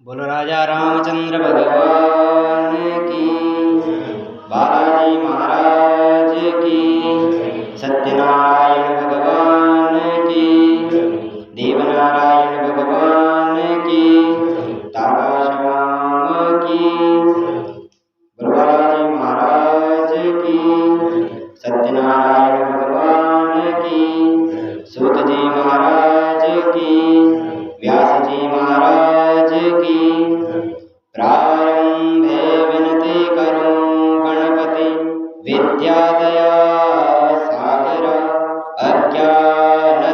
बोलो राजा रामचंद्र भगवान की, बालाजी महाराज की, सत्यनारायण भगवान की, देवनारायण भगवान की, तारा श्याम की, बालाजी महाराज की, सत्यनारायण भगवान की, सूत जी महाराज की, व्यास जी महाराज की। प्रारंभे विनती करूं गणपति विद्यादया सागर, अज्ञानत्वहरोति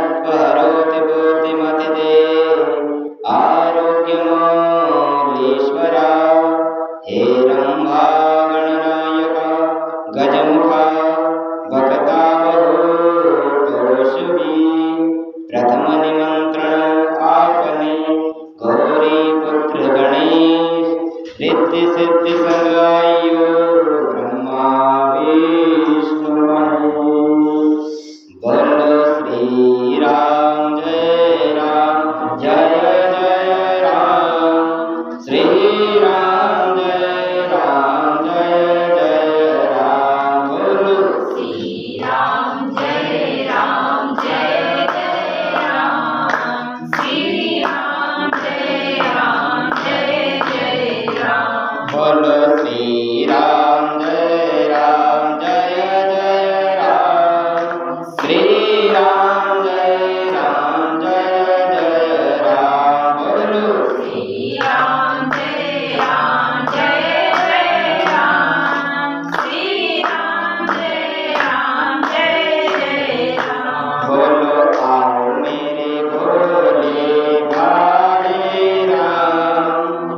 बुद्धिमतिते आरोग्यमौलीश्वरा। हे रंभा गणनायका गजमुखा भक्तावहो तोषवी, प्रथम निमंत्रण आपने गौरी पुत्र गणेश, रिद्धि सिद्धि संगायो ब्रह्मा विष्णु महेश। बोलो श्री राम जय राम जय जय राम, श्री राम जय राम जय जय राम। बोलो श्री राम जय राम जय जय राम, श्री राम जय राम जय जय राम। बोलो श्री राम जय राम जय जय राम, श्री राम जय राम जय जय राम। बोलो श्री राम जय राम जय जय राम, श्री राम जय राम जय जय राम। बोलो आओ मेरे भोले भाले राम,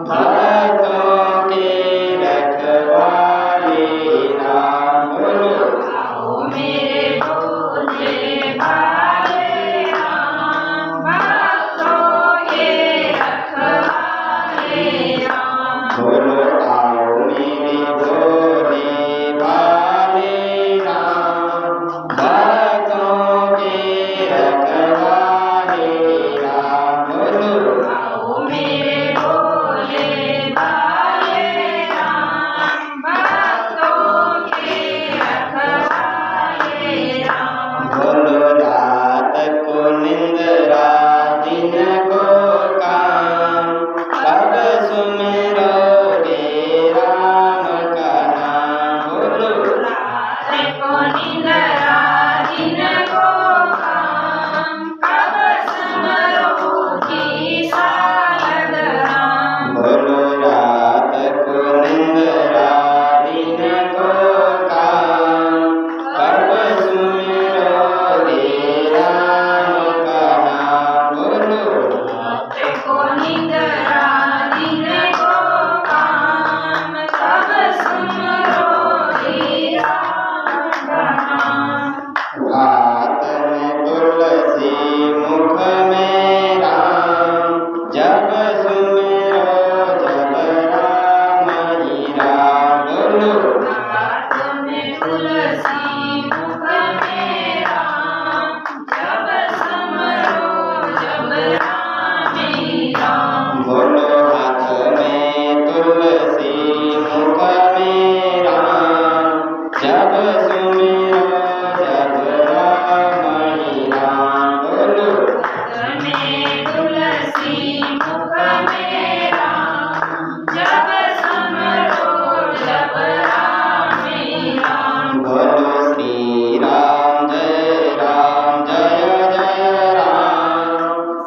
भक्तों के रखवाले राम। बोलो आओ मेरे भोले भाले राम, भक्तों के रखवाले राम। बोलो आओ मेरे भोले भाले राम, भक्तों के रखवाले राम। बोलो आओ मेरे भोले भाले राम, भक्तों के रखवाले राम। बोलो रात को निंद्रा दिन को काम, कब सुमिरोगे राम का नाम। बोलो रात को निंद्रा दिन को काम, कब स्मरोगी सारद राम। बोलो रात को निंद्रा दिन को काम, कब सुमिरोगे राम का नाम। बोलो रात को निंद्रा दिन को काम, कब स्मरोगी राम का नाम। हाथ में तुलसी मुख में राम, जब सुमिरो जब राम ही राम। बोलो हाथ में तुलसी मुख में राम, जब स्मरो जब राम ही राम। बोलो हाथ में तुलसी मुख में राम, जब सुमिरो जब राम ही राम। बोलो हाथ में तुलसी मुख में राम, जब स्मरो जब राम ही राम। बोलो श्री राम जय राम जय जय राम,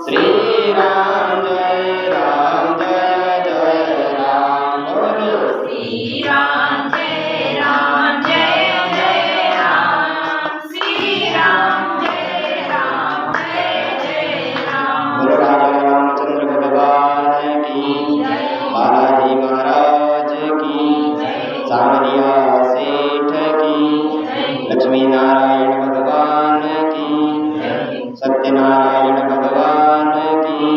श्री राम जय राम जय जय राम। बोलो श्री राम जय राम जय जय राम, श्री राम जय राम जय जय राम। बोलो राजा रामचंद्र भगवान की, बालाजी महाराज की, सांवरिया सेठ की, लक्ष्मी नारायण भगवान की, सत्यनारायण भगवान की,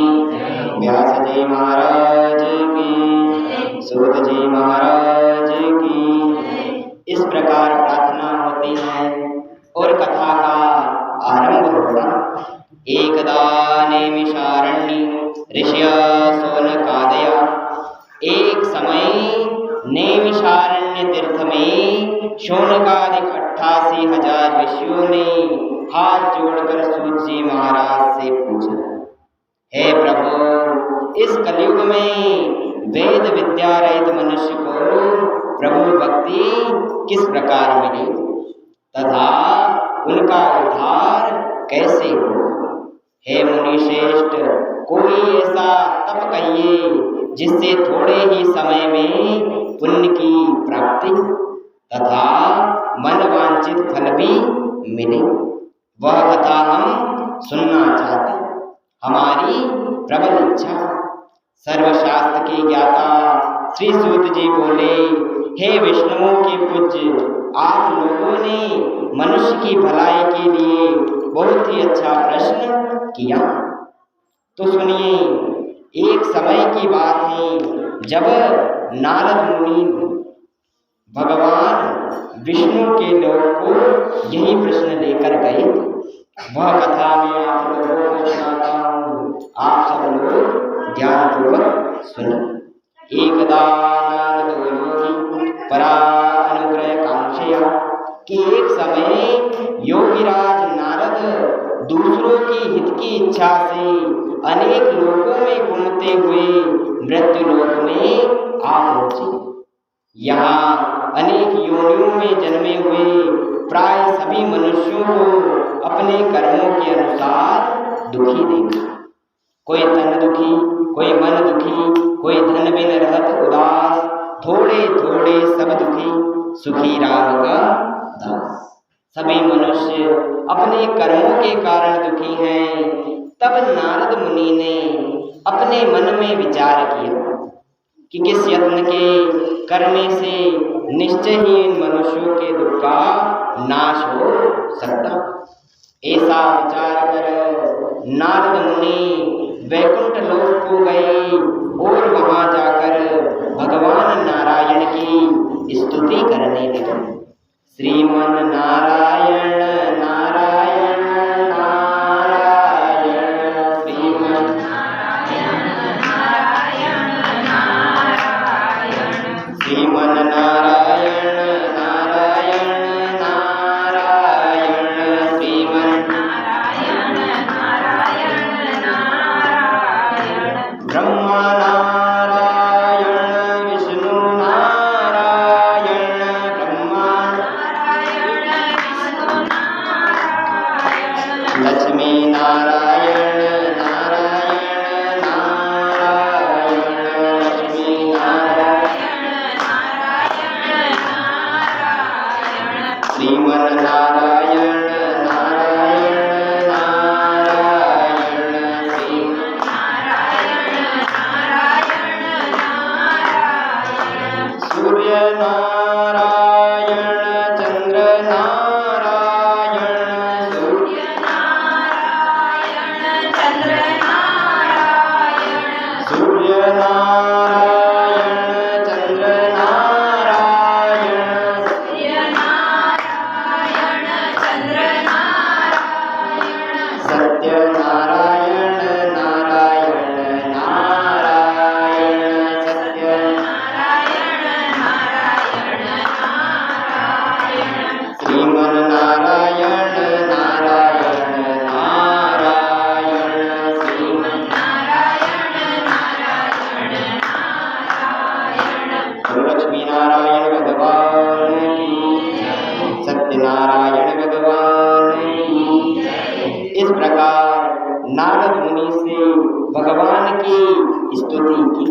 व्यास जी महाराज की, सूत जी महाराज की। इस प्रकार प्रार्थना होती है और कथा का आरंभ होगा। एकदा नेमिषारण्ये ऋषिया सोनकादया शौनकादिक 88,000 ऋषियों ने हाथ जोड़कर सूत जी महाराज से पूछा, हे प्रभु, इस कलयुग में वेद विद्या रहित मनुष्य को प्रभु भक्ति किस प्रकार मिली तथा उनका उद्धार कैसे हो? हे मुनि श्रेष्ठ, कोई ऐसा तप कहिए जिससे थोड़े ही समय में पुण्य की प्राप्ति तथा मन वांछित फल भी मिले। वह कथा हम सुनना चाहते, हमारी प्रबल इच्छा। सर्वशास्त्र के ज्ञाता श्री सूत जी बोले, हे विष्णु के पूज्य, आप लोगों ने मनुष्य की भलाई के लिए बहुत ही अच्छा प्रश्न किया। तो सुनिए, एक समय की बात है जब नारद मुनि भगवान विष्णु के लोक को यही प्रश्न लेकर गए। वह कथा मैं आप लोगों को सुनाता हूँ, आप सब लोग ध्यानपूर्वक सुनिए। एकदा नारदो योगी परा अनुग्रह कांक्षया कि एक समय योगीराज नारद दूसरों की हित की इच्छा से अनेक लोकों में घूमते हुए मृत्युलोक में आ पहुंचे। यहाँ अनेक योनियों में जन्मे हुए प्राय सभी मनुष्यों को अपने कर्मों के अनुसार दुखी देखा। कोई तन दुखी, कोई मन दुखी, कोई धन बिन रहत उदास, थोड़े थोड़े सब दुखी, सुखी राम का दास। सभी मनुष्य अपने कर्मों के कारण दुखी हैं। तब नारद मुनि ने अपने मन में विचार किया कि किस यत्न के करने से निश्चय ही इन मनुष्यों के दुख का नाश हो सकता। ऐसा विचार कर नारद मुनि वैकुंठ लोक को गए और वहां जाकर भगवान नारायण की स्तुति करने लगे। श्रीमन नारायण नारायण नारायण, श्रीमन नारायण नारायण नारायण, श्रीमन नारायण नारायण नारायण, श्रीमन नारायण नारायण नारायण। ब्रह्मा नारायण विष्णु नारायण, ब्रह्मा नारायण विष्णु नारायण, लक्ष्मी नारायण नारायण नारायण, लक्ष्मी नारायण नारायण नारायण, श्रीमन नारायण नारायण नारायण, श्रीमन नारायण नारायण नारायण। सूर्य नारायण चंद्र नारायण, सूर्य नारायण चंद्र नारायण, सूर्य नारायण चंद्र नारायण, सूर्य नारायण चंद्र नारायण। सत्य नारायण नारायण नारायण, सत्य नारायण नारायण नारायण, श्रीमन नारायण नारायण नारायण, श्रीमन नारायण नारायण नारायण। लक्ष्मी नारायण भगवान की जय, सत्यनारायण भगवान की जय। इस प्रकार नारद मुनि से भगवान की स्तुति की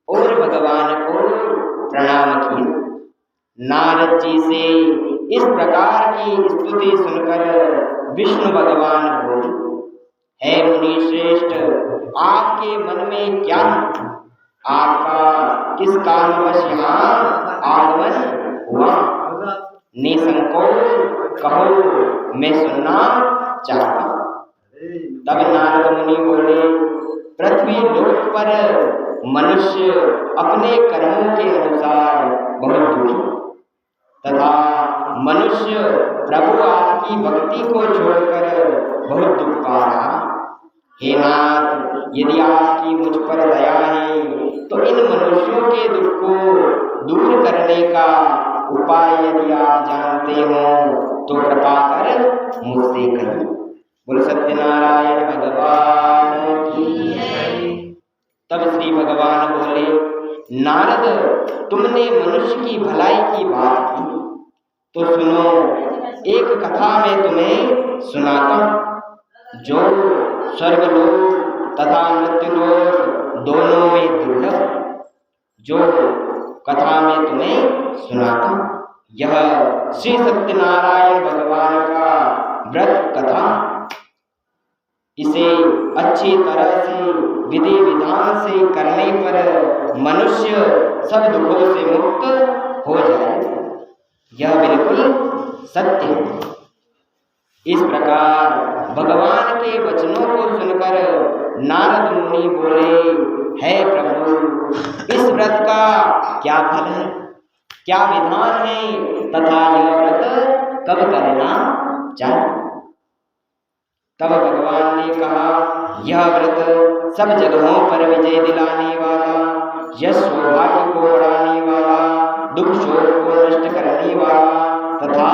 और भगवान को प्रणाम किया। नारद जी से इस प्रकार की स्तुति सुनकर विष्णु भगवान बोले, हे मुनि श्रेष्ठ, आपके मन में क्या है? आपका किस कारणवश यहाँ आगमन हुआ? निसंकोच कहो, मैं सुनना चाहता। तब नारद मुनि बोले, पृथ्वी लोक पर मनुष्य अपने कर्मों के अनुसार बहुत दुखी तथा मनुष्य प्रभु आपकी भक्ति को छोड़कर बहुत दुख पा रहा। हे नाथ, यदि आपकी मुझ पर दया है तो इन मनुष्यों के दुख को दूर करने का उपाय यदि आप जानते हो तो कृपा कर मुझसे कहिए। बोल सत्यनारायण भगवान की जय। तब श्री भगवान बोले, नारद, तुमने मनुष्य की भलाई की बात की तो सुनो, एक कथा मैं तुम्हें सुनाता हूं जो स्वर्गलोक तथा मृत्युलोक दोनों में दुर्लभ। जो कथा मैं तुम्हें सुनाता हूं यह श्री सत्यनारायण भगवान का व्रत कथा। इसे अच्छी तरह से विधि विधान से करने पर मनुष्य सब दुखों से मुक्त हो जाए, यह बिल्कुल सत्य है। इस प्रकार भगवान के वचनों को सुनकर नारद मुनि बोले, हे प्रभु, इस व्रत का क्या फल है, क्या विधान है तथा यह व्रत कब करना चाहिए। तब भगवान ने कहा, यह व्रत सब जगहों पर विजय दिलाने वाला, यश सौभाग्य को बढ़ाने वाला, दुख शोक को नष्ट करने वाला तथा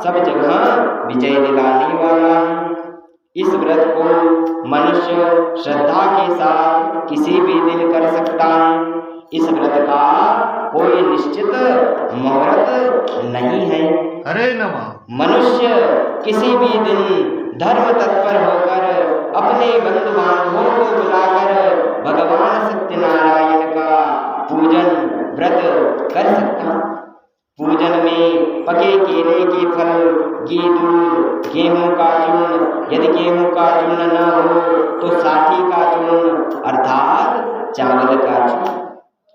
सब जगह विजय दिलाने वाला है। इस व्रत को मनुष्य श्रद्धा के साथ किसी भी दिन कर सकता है। इस व्रत का कोई निश्चित मुहूर्त नहीं है। हरे नमः। मनुष्य किसी भी दिन धर्म तत्पर होकर अपने बंधु बांधवों को बुलाकर भगवान सत्यनारायण का पूजन व्रत कर सकता। पूजन में पके केले के फल, घी, दूध, गेहूं का चूर्ण, यदि गेहूं का चूर्ण न हो तो साठी का चूर्ण अर्थात चावल का चूर्ण,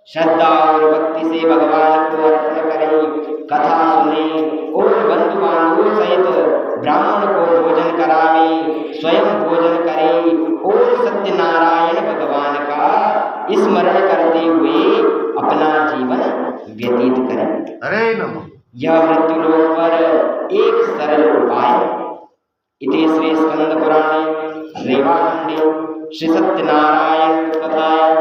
श्रद्धा और भक्ति से भगवान को अर्पण करें, कथा सुने और बंधु बांधवों सहित ब्राह्मण को भोजन करावे, स्वयं भोजन करे और सत्यनारायण भगवान का स्मरण करते हुए अपना जीवन व्यतीत करें। हरे नमः। यह मृत्युलोक पर एक सरल उपाय है। इति श्री स्कंद पुराणे रेवाखंडे श्री सत्यनारायण कथायां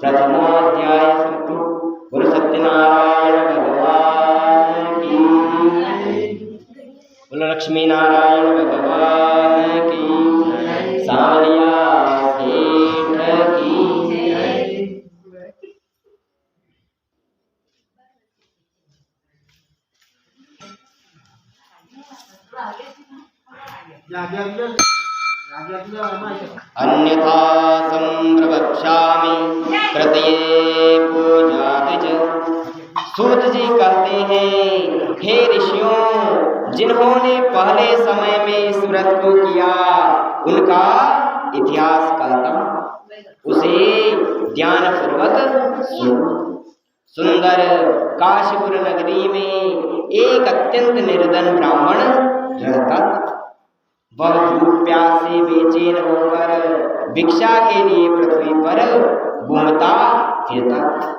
प्रथमोऽध्याय संपूर्ण। गुरु सत्यनारायण भगवान की, बोलो लक्ष्मी नारायण भगवान की, सावलिया सेठ की। अन्यथा संप्रवक्ष्यामि कृतये पूजादिज। सूत जी कहते हैं, हे ऋषियों, जिन्होंने पहले समय में इस व्रत को किया उनका इतिहास कहता हूं, उसे ध्यान पूर्वक सुनो। सुंदर काशीपुर नगरी में एक अत्यंत निर्धन ब्राह्मण रहता था। वह भूख प्यास से बेचैन होकर भिक्षा के लिए पृथ्वी पर घूमता फिरता था।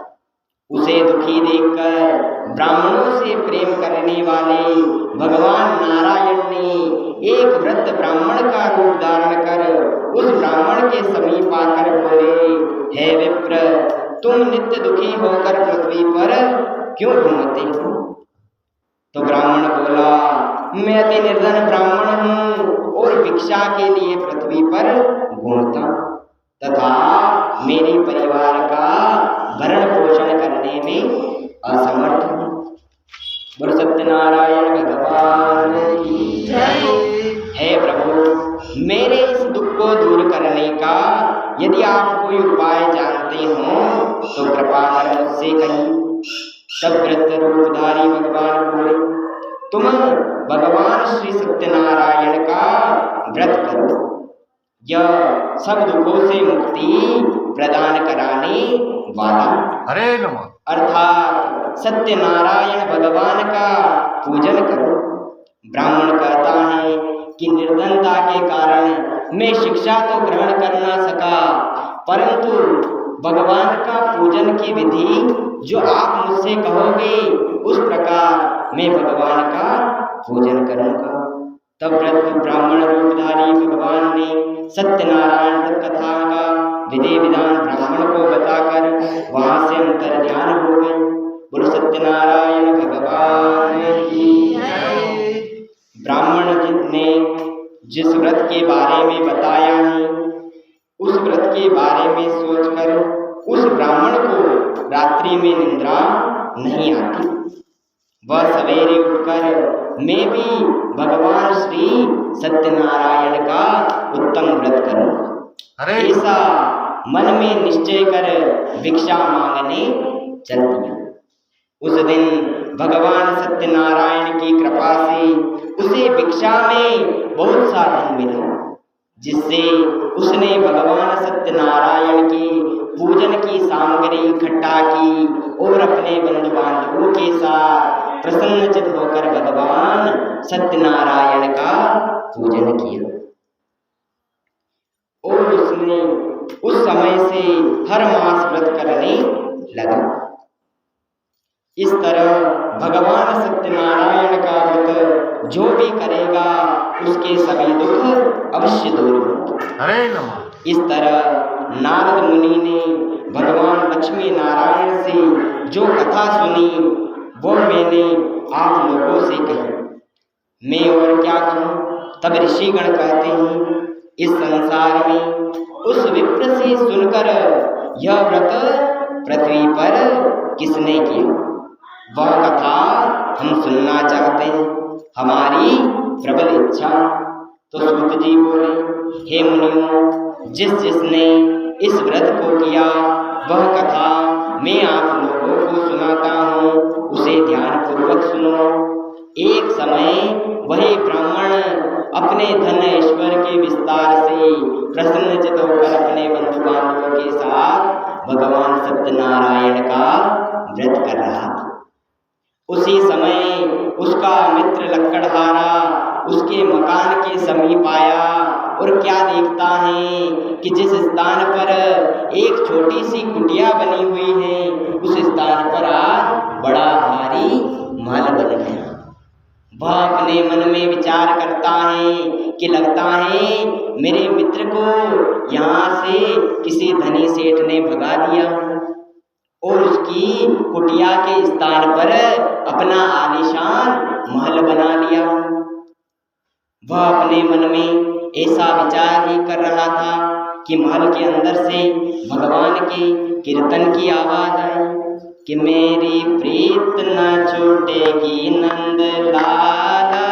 उसे दुखी देखकर ब्राह्मणों से प्रेम करने वाले भगवान नारायण ने एक वृद्ध ब्राह्मण का रूप धारण कर उस ब्राह्मण के समीप आकर बोले, हे विप्र, तुम नित्य दुखी होकर पृथ्वी पर क्यों घूमते हो। तो ब्राह्मण बोला, मैं अति निर्धन ब्राह्मण हूँ और भिक्षा के लिए पृथ्वी पर घूमता तथा मेरे परिवार का भरण पोषण करने में असमर्थ हूँ। बोलो सत्यनारायण भगवान की जय। हे प्रभु, मेरे इस दुख को दूर करने का यदि आप कोई उपाय जानते हो तो कृपा कर मुझसे कहिए। तब वृद्ध रूपधारी भगवान बोले, तुम भगवान श्री सत्यनारायण का व्रत करो, यह सब दुखों से मुक्ति प्रदान कराने वाला। हरे नमः। अर्थात सत्यनारायण भगवान का पूजन करो। ब्राह्मण कहता है कि निर्धनता के कारण मैं शिक्षा तो ग्रहण कर न सका, परंतु भगवान का पूजन की विधि जो आप मुझसे कहोगे उस प्रकार मैं भगवान का पूजन करूंगा। तब वृद्ध ब्राह्मण रूपधारी भगवान ने सत्यनारायण व्रत कथा का विधि विधान ब्राह्मण को बताकर वहां से अंतर ध्यान हो गए। बोलो सत्यनारायण भगवान उस ब्राह्मण को रात्रि में निद्रा नहीं आती। वह सवेरे उठकर मैं भी भगवान श्री सत्यनारायण का उत्तम व्रत करूंगा, ऐसा मन में निश्चय कर भिक्षा मांगने चल दिया। उस दिन भगवान सत्यनारायण की कृपा से उसे भिक्षा में बहुत सा धन मिला, जिससे उसने भगवान सत्यनारायण की पूजन की सामग्री इकट्ठा की और अपने बंधु बांधवों के साथ प्रसन्नचित होकर भगवान सत्यनारायण का पूजन किया। और उसने उस समय से हर मास व्रत करने लगा। इस तरह भगवान सत्यनारायण का व्रत जो भी करेगा उसके सभी दुख अवश्य दूर होंगे। हरे नमः। इस तरह नारद मुनि ने भगवान लक्ष्मी नारायण से जो कथा सुनी वो मैंने आप लोगों से कही। मैं और क्या कहूँ। तब ऋषिगण कहते हैं, इस संसार में उस विप्र से सुनकर यह व्रत पृथ्वी पर किसने किया, वह कथा हम सुनना चाहते हैं, हमारी प्रबल इच्छा। तो सूत जी बोले, हे मुनियों, जिसने इस व्रत को किया वह कथा मैं आप लोगों को सुनाता हूँ, उसे ध्यान पूर्वक सुनो। एक समय वही ब्राह्मण अपने धन ऐश्वर्य के विस्तार से प्रसन्नचित होकर अपने बंधु बांधवों के साथ भगवान सत्यनारायण का व्रत कर रहा था। उसी समय उसका मित्र लक्कड़हारा उसके मकान के समीप आया और क्या देखता है कि जिस स्थान पर एक छोटी सी कुटिया बनी हुई है, उस स्थान पर आज बड़ा भारी महल बन गया। वह अपने मन में विचार करता है कि लगता है मेरे मित्र को यहाँ से किसी धनी सेठ ने भगा दिया और उसकी कुटिया के स्थान पर अपना आलीशान महल बना लिया। वह अपने मन में ऐसा विचार ही कर रहा था कि महल के अंदर से भगवान के कीर्तन की आवाज आई कि मेरी प्रीत न छूटेगी नंद लाला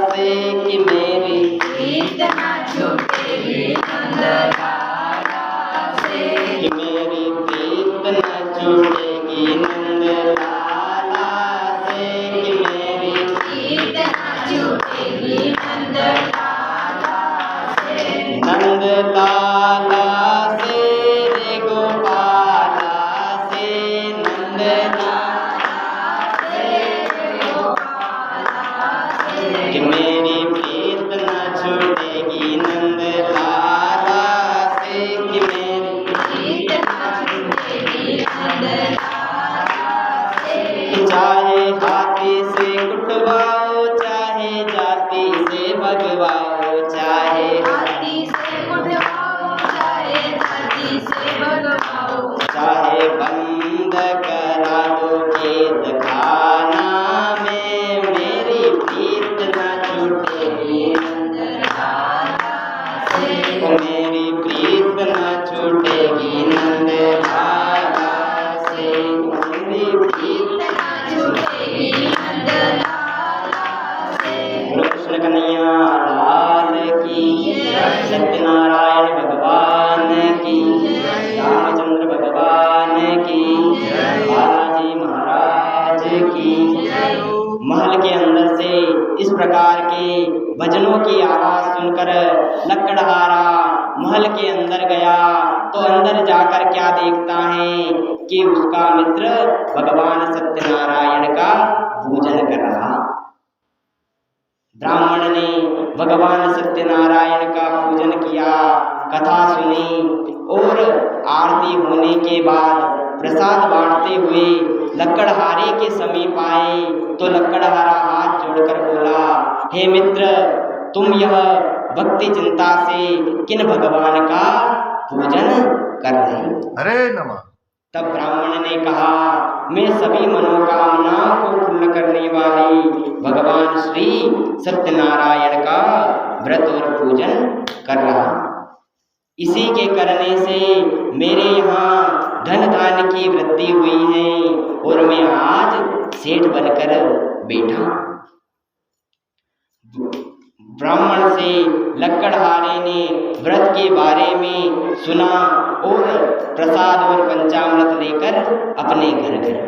से, कि मेरी प्रीत न छूटेगी नंद लाला से, कि मेरी प्रीत न छूटेगी नंद लाला से, कि मेरी प्रीत न छूटेगी नंद लाला से, नंद लाला से रे गोपाला से, नंद लाला से गोपाला से, कि मेरी प्रीत न छूटेगी नंद लाला से, कि मेरी प्रीत न छूटेगी नंद लाला से, चाहे हाथी से कुटवाओ, चाहे जाति से भगवाओ, चाहे हाथी से उठवाओ, चाहे हाथी से भगवाओ, चाहे बंद करा दो खेत खाना में, मेरी प्रीत न छूटेगी नंद लाला से, मेरी प्रीत न छूटेगी नंद लाला से, मेरी प्रीत न छूटेगी नंद लाला से। कृष्ण कन्हैया लाल की, सत्यनारायण भगवान की, रामचंद्र भगवान की, बालाजी महाराज की। महल के अंदर से इस प्रकार के भजनों की आवाज सुनकर लक्कड़हारा महल के अंदर गया तो अंदर जाकर क्या देखता है कि उसका मित्र भगवान सत्यनारायण का पूजन कर रहा। ब्राह्मण ने भगवान सत्यनारायण का पूजन किया, कथा सुनी और आरती होने के बाद प्रसाद बांटते हुए लक्कड़हारे के समीप आए तो लक्कड़हारा हाथ जोड़कर बोला, हे मित्र, तुम यह भक्ति चिंता से किन भगवान का पूजन कर रहे हो? हरे नमः। तब ब्राह्मण ने कहा, मैं सभी मनोकामनाओं को पूर्ण करने वाली भगवान श्री सत्यनारायण का व्रत और पूजन कर रहा हूं। इसी के करने से मेरे यहाँ धन धान्य की वृद्धि हुई है और मैं आज सेठ बनकर बैठा। ब्राह्मण से लक्कड़हारे ने व्रत के बारे में सुना और प्रसाद और पंचामृत लेकर अपने घर गया।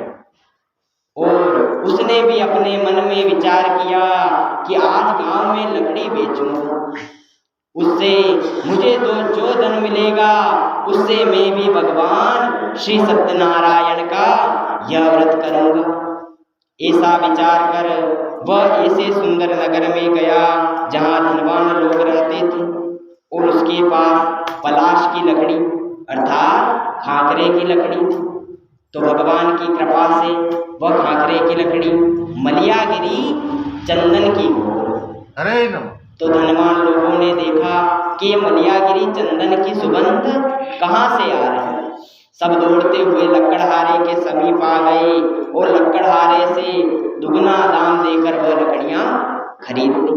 और उसने भी अपने मन में विचार किया कि आज गांव में लकड़ी बेचूंगा, उससे मुझे जो धन मिलेगा उससे मैं भी भगवान श्री सत्यनारायण का यह व्रत करूंगा। ऐसा विचार कर वह ऐसे सुंदर नगर में गया जहाँ धनवान लोग रहते थे और उसके पास पलाश की लकड़ी अर्थात खाकरे की लकड़ी थी। तो भगवान की कृपा से वह खाकरे की लकड़ी मलियागिरी चंदन की हो। हरे नमः। तो धनवान लोगों ने देखा कि मलियागिरी चंदन की सुगंध कहाँ से आ रही है। सब दौड़ते हुए लक्कड़हारे के समीप आ गए और लक्कड़हारे से दुगना दाम देकर वह लकड़ियां खरीद ली।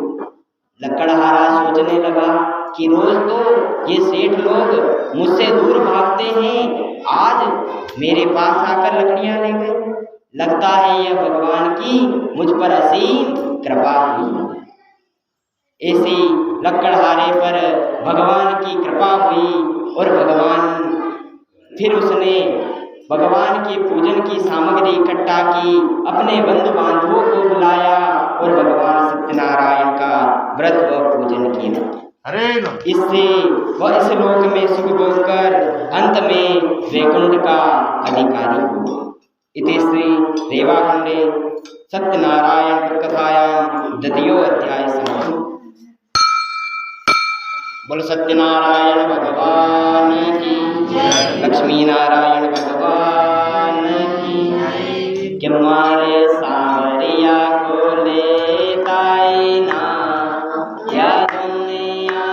लक्कड़हारा सोचने लगा कि रोज तो ये सेठ लोग मुझसे दूर भागते हैं, आज मेरे पास आकर लकड़ियां ले गए। लगता है यह भगवान की मुझ पर असीम कृपा हुई। ऐसी लक्कड़हारे पर भगवान की कृपा हुई और फिर उसने भगवान के पूजन की सामग्री इकट्ठा की, अपने बंधु बांधवों को बुलाया और भगवान सत्यनारायण का व्रत व पूजन किया। हरे नमः। इससे वह इस लोक में सुख भोग कर अंत में वैकुंठ का अधिकारी हुआ। इति श्री रेवाखंडे सत्यनारायण कथायां द्वितीयो अध्याय समाप्त। बोल सत्यनारायण भगवान की जय, लक्ष्मी नारायण भगवान की। कि मारे सांवरिया को लेताई ना, या दुनिया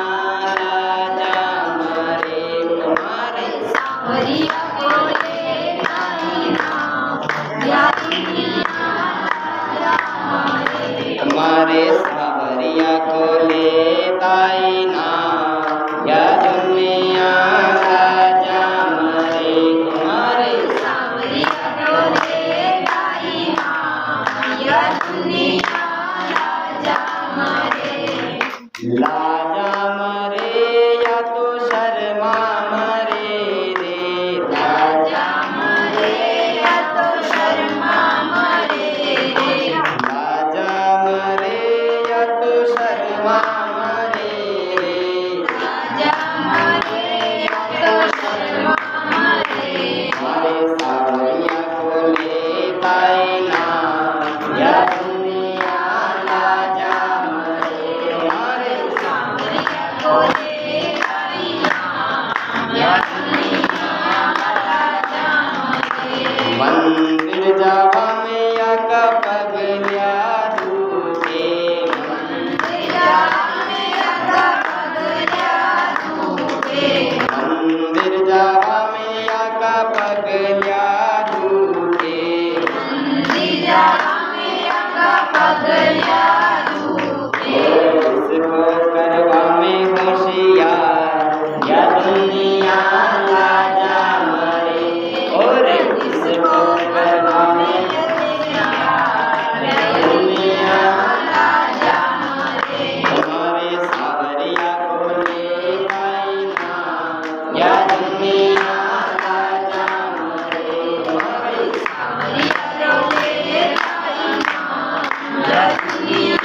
राजा मारे तुम्हारे सांवरिया को लेताई ना, या दुनिया राजा मारे तुम्हारे सांवरिया को लेताई ना, या दुनिया राजा मारे तुम्हारे सांवरिया को लेताई ना, या दुनिया राजा मारे लाजा मरे या तो शर्मा मरे रे, राजा मरे या तो शर्मा मरे रे, लाजा मरे या तो शर्मा मरे रे, राजा मरे या तो शर्मा मरे हमारे सांवरिया को लेताई ना, या दुनिया लाजा मरे हमारे सांवरिया को लेताई ना, या दुनिया राजा मरे मंदिर जावा में या का पगलिया दूधे, तेरा मेरा पगलिया धूपे, मंदिर जावा में या का पगलिया दूधे, तेरा मेरा पगलिया धूपे इसको करवा में होशियार, या दुनिया लाजा मरे, और इसको करवा में या दुनिया राजा मरे हमारे सांवरिया को लेताई ना, या दुनिया राजा मरे हमारे सांवरिया को लेताई ना, या दुनिया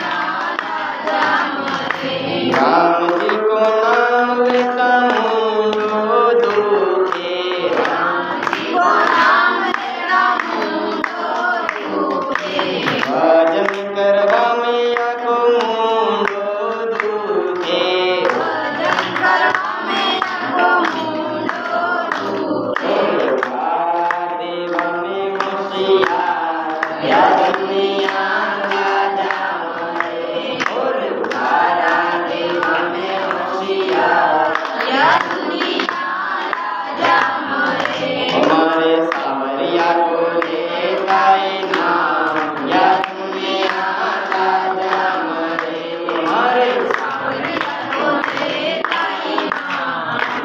राजा मरे राम जी को नाम लेता हूँ जो दुखे, राम जी को नाम लेता हूँ तो धूपे, भजन करवा में आको मुंडो दुखे, भजन करवा में को मुंडो धूपे, देवा में होशियार, या दुनिया राजा मरे, और तारा देवा में होशियार, या दुनिया राजा मरे हमारे सांवरिया को लेताई ना, या दुनिया राजा मरे हमारे सांवरिया को लेताई ना,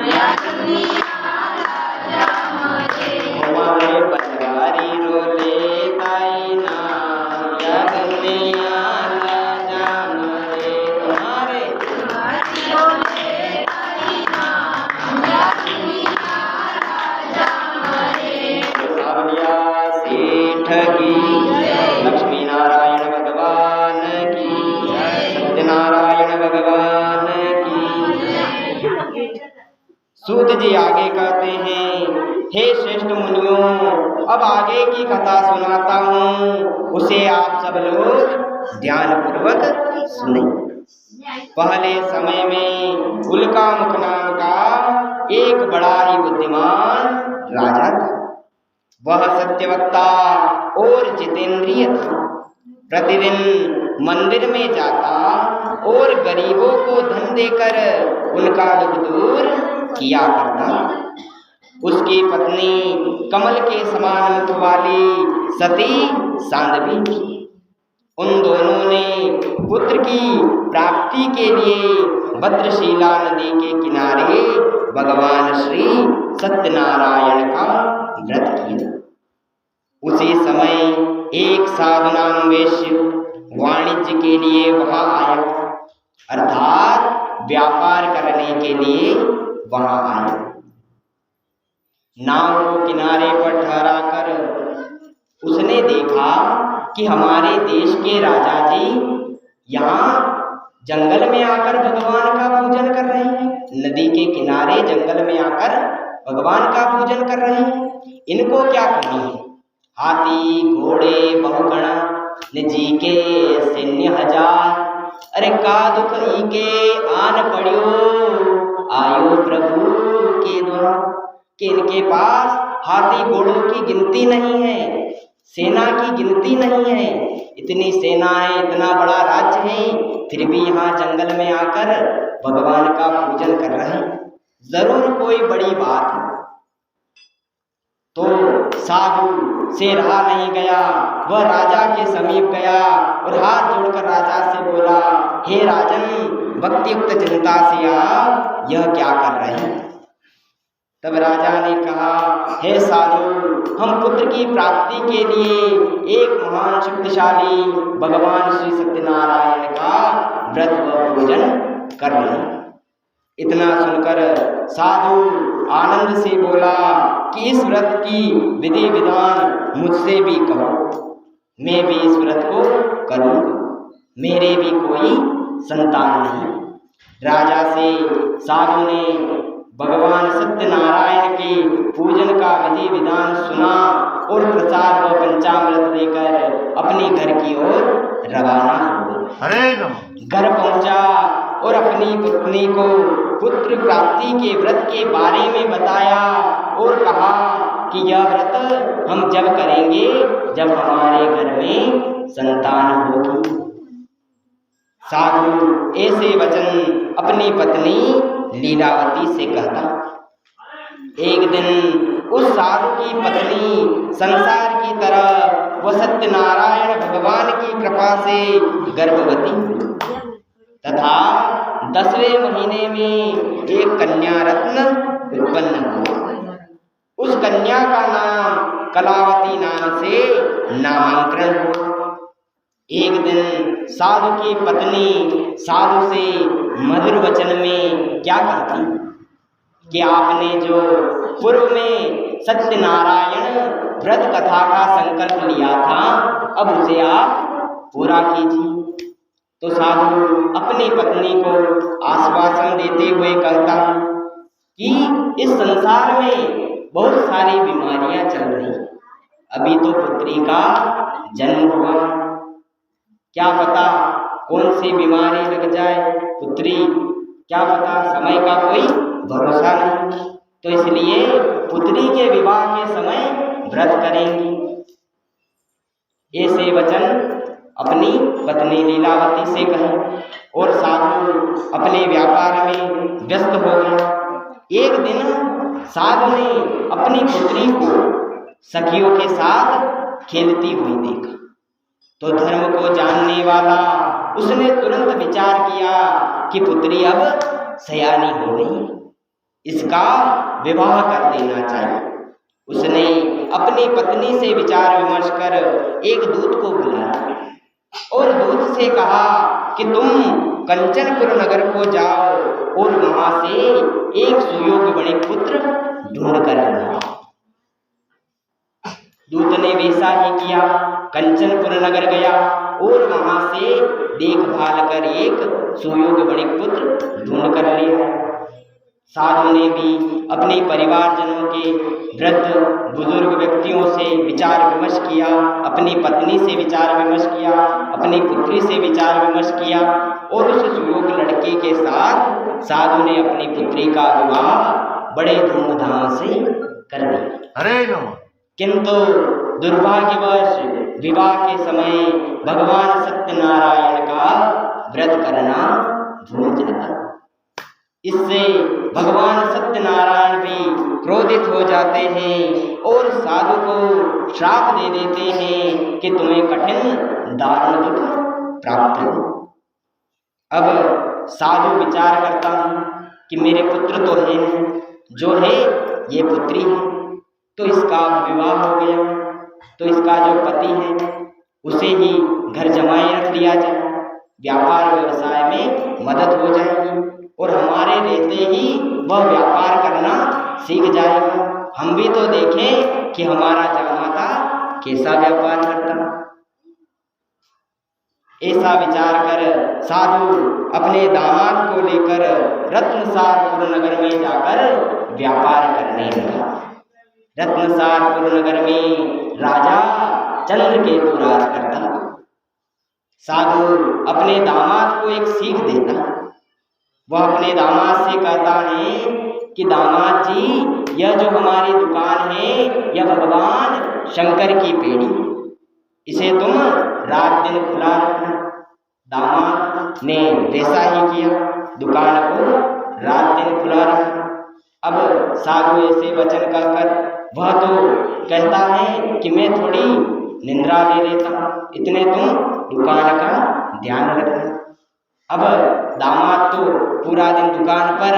या सूत जी आगे कहते हैं, हे श्रेष्ठ मुनियों, अब आगे की कथा सुनाता हूँ, उसे आप सब लोग ध्यान पूर्वक सुने। पहले समय में उल्कामुख नाम का एक बड़ा ही बुद्धिमान राजा था। वह सत्यवक्ता और जितेंद्रिय था। प्रतिदिन मंदिर में जाता और गरीबों को धन देकर उनका दुख दूर किया करता। उसकी पत्नी कमल के समान मुख वाली सती सांडवी थी। उन दोनों ने पुत्र की प्राप्ति के लिए भद्रशिला नदी के किनारे भगवान श्री सत्यनारायण का व्रत किया। उसी समय एक साधु नाम वैश्य वाणिज्य के लिए वहां आया, अर्थात व्यापार करने के लिए वहां आया। नाव को किनारे पर ठहरा कर उसने देखा कि हमारे देश के राजा जी यहाँ जंगल में आकर भगवान का पूजन कर रहे हैं। नदी के किनारे जंगल में आकर भगवान का पूजन कर रहे हैं। इनको क्या कमी है? हाथी घोड़े बहुगणा जी के सैन्य हजार, अरे का दुख इके आन पड़ियो आयो प्रभु के द्वार। कि इनके पास हाथी घोड़ों की गिनती नहीं है, सेना की गिनती नहीं है। इतनी सेना है, इतना बड़ा राज्य है, फिर भी यहाँ जंगल में आकर भगवान का पूजन कर रहे हैं। जरूर कोई बड़ी बात है। तो साधु से रहा नहीं गया, वह राजा के समीप गया और हाथ जोड़कर राजा से बोला, हे राजन, भक्तियुक्त जनता से आप यह क्या कर रहे हैं? तब राजा ने कहा, हे साधु, हम पुत्र की प्राप्ति के लिए एक महान शक्तिशाली भगवान श्री सत्यनारायण का व्रत व पूजन कर रहे हैं। इतना सुनकर साधु आनंद से बोला कि इस व्रत की विधि विधान मुझसे भी कहो, मैं भी इस व्रत को करूँगा। मेरे भी कोई संतान नहीं। राजा से साधु ने भगवान सत्यनारायण के पूजन का विधि विधान सुना और प्रसाद व पंचामृत लेकर अपने घर की ओर रवाना हो। घर पहुंचा और अपनी पत्नी को पुत्र प्राप्ति के व्रत के बारे में बताया और कहा कि यह व्रत हम जब करेंगे जब हमारे घर में संतान होगी। साधु ऐसे वचन अपनी पत्नी लीलावती से कहता। एक दिन उस साधु की पत्नी संसार की तरह वह सत्यनारायण भगवान की कृपा से गर्भवती तथा 10वें महीने में एक कन्या रत्न उत्पन्न हुआ। उस कन्या का नाम कलावती नाम से नामांकन हुआ। एक दिन साधु की पत्नी साधु से मधुर वचन में क्या कहती कि आपने जो पूर्व में सत्यनारायण व्रत कथा का संकल्प लिया था, अब उसे आप पूरा कीजिए। तो साधु अपनी पत्नी को आश्वासन देते हुए कहता कि इस संसार में बहुत सारी बीमारियां चल रही, अभी तो पुत्री का जन्म हुआ, क्या पता कौन सी बीमारी लग जाए पुत्री, क्या पता, समय का कोई भरोसा नहीं। तो इसलिए पुत्री के विवाह के समय व्रत करेंगी। ऐसे वचन अपनी पत्नी लीलावती से कहे और साधु अपने व्यापार में व्यस्त हो गए। एक दिन साधु ने अपनी पुत्री को सखियों के साथ खेलती हुई देखा तो धर्म को जानने वाला उसने तुरंत विचार किया कि पुत्री अब सयानी हो गई, इसका विवाह कर देना चाहिए। उसने अपनी पत्नी से विचार विमर्श कर एक दूत को बुलाया और दूत से कहा कि तुम कंचनपुर नगर को जाओ और वहां से एक सुयोग्य बड़े पुत्र ढूंढ कर लाओ। दूत ने वैसा ही किया, कंचनपुर नगर गया और वहां से देखभाल कर एक सुयोग्य बड़े पुत्र ढूंढ कर ले आया। साधु ने भी अपने परिवारजनों के वृद्ध बुजुर्ग व्यक्तियों से विचार विमर्श किया, अपनी पत्नी से विचार विमर्श किया, अपनी पुत्री से विचार विमर्श किया और उस युवक लड़के के साथ साधु ने अपनी पुत्री का विवाह बड़े धूमधाम से कर दिया। हरे नम। किंतु दुर्भाग्यवश विवाह के समय भगवान सत्यनारायण का व्रत करना भूल जाता। इससे भगवान सत्यनारायण भी क्रोधित हो जाते हैं और साधु को श्राप दे देते हैं कि तुम्हें कठिन दारुण दुख प्राप्त हो। अब साधु विचार करता है कि मेरे पुत्र तो है नहीं, जो है ये पुत्री है, तो इसका विवाह हो गया, तो इसका जो पति है उसे ही घर जमाए रख दिया जाए, व्यापार व्यवसाय में मदद हो जाएगी और हमारे रहते ही वह व्यापार करना सीख जाएगा। हम भी तो देखें कि हमारा जमाता कैसा व्यापार करता। ऐसा विचार कर साधु अपने दामाद को लेकर रत्नसारपुर नगर में जाकर व्यापार करने लगा। रत्नसारपुर नगर में राजा चंद्रकेतु राज करता। साधु अपने दामाद को एक सीख देता। वह अपने दामाद से कहता है कि दामाद जी, यह जो हमारी दुकान है यह भगवान शंकर की पेड़ी, इसे तुम रात दिन खुला रखना। दामाद ने वैसा ही किया, दुकान को रात दिन खुला रखा। अब साधु ऐसे वचन कहकर वह तो कहता है कि मैं थोड़ी निंद्रा ले लेता हूँ, इतने तुम दुकान का ध्यान रखना। अब दामाद तो पूरा दिन दुकान पर